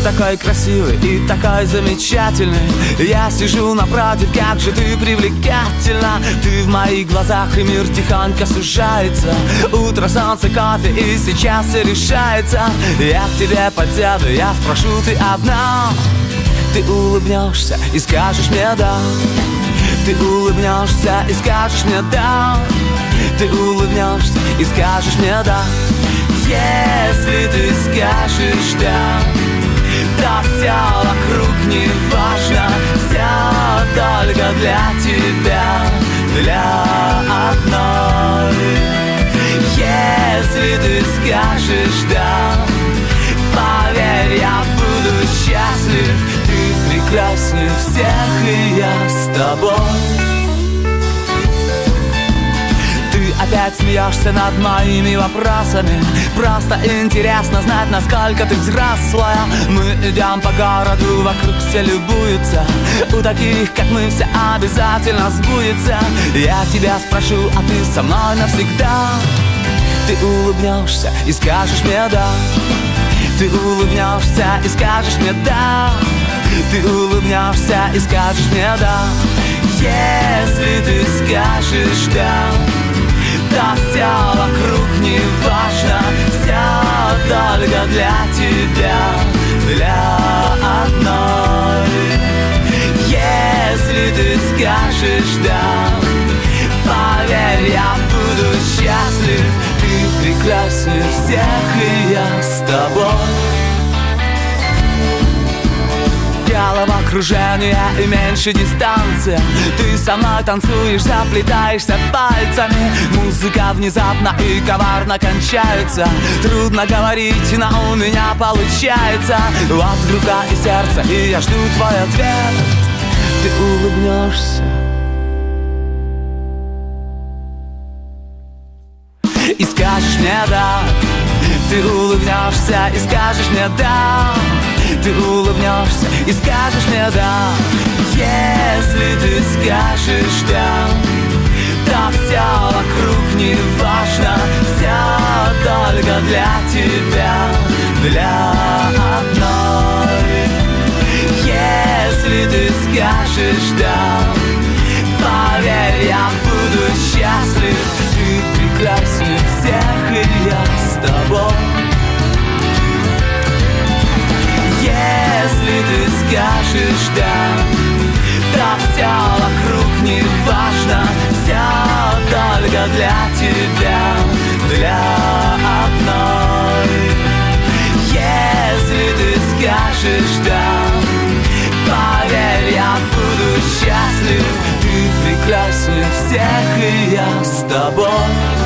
такой красивый и такой замечательный. Я сижу напротив, как же ты привлекательна. Ты в моих глазах, и мир тихонько сужается. Утро, солнце, кофе, и сейчас все решается. Я к тебе подсяду, я спрошу, ты одна. Ты улыбнешься и скажешь мне да. Ты улыбнешься и скажешь мне да. Ты улыбнешься и скажешь мне да. Если ты скажешь да, то все вокруг не важно. Все только для тебя, для одной. Если ты скажешь да, поверь, я буду счастлив. Ты прекраснее всех, и я с тобой. Опять смеешься над моими вопросами. Просто интересно знать, насколько ты взрослая. Мы идем по городу, вокруг все любуются. У таких, как мы, все обязательно сбудется. Я тебя спрошу, а ты со мной навсегда. Ты улыбнешься и скажешь мне да. Ты улыбнешься и скажешь мне да. Ты улыбнешься и скажешь мне да. Если ты скажешь да, да все вокруг не важно. Все только для тебя, для одной. Если ты скажешь да, поверь, я буду счастлив. Ты прекраснее всех, и я с тобой. Головокружение и меньше дистанция. Ты со мной танцуешь, заплетаешься пальцами. Музыка внезапно и коварно кончается. Трудно говорить, но у меня получается. Вот рука и сердце, и я жду твой ответ. Ты улыбнешься и скажешь мне да. Ты улыбнешься и скажешь мне да. Ты улыбнешься и скажешь мне да. Если ты скажешь да, то все вокруг не важно. Все только для тебя, для одной. Если ты скажешь да, поверь, я буду счастлив. Ты прекраснее всех, и я с тобой. Если ты скажешь да, то все вокруг не важно. Все только для тебя, для одной. Если ты скажешь да, поверь, я буду счастлив. Ты прекраснее всех, и я с тобой.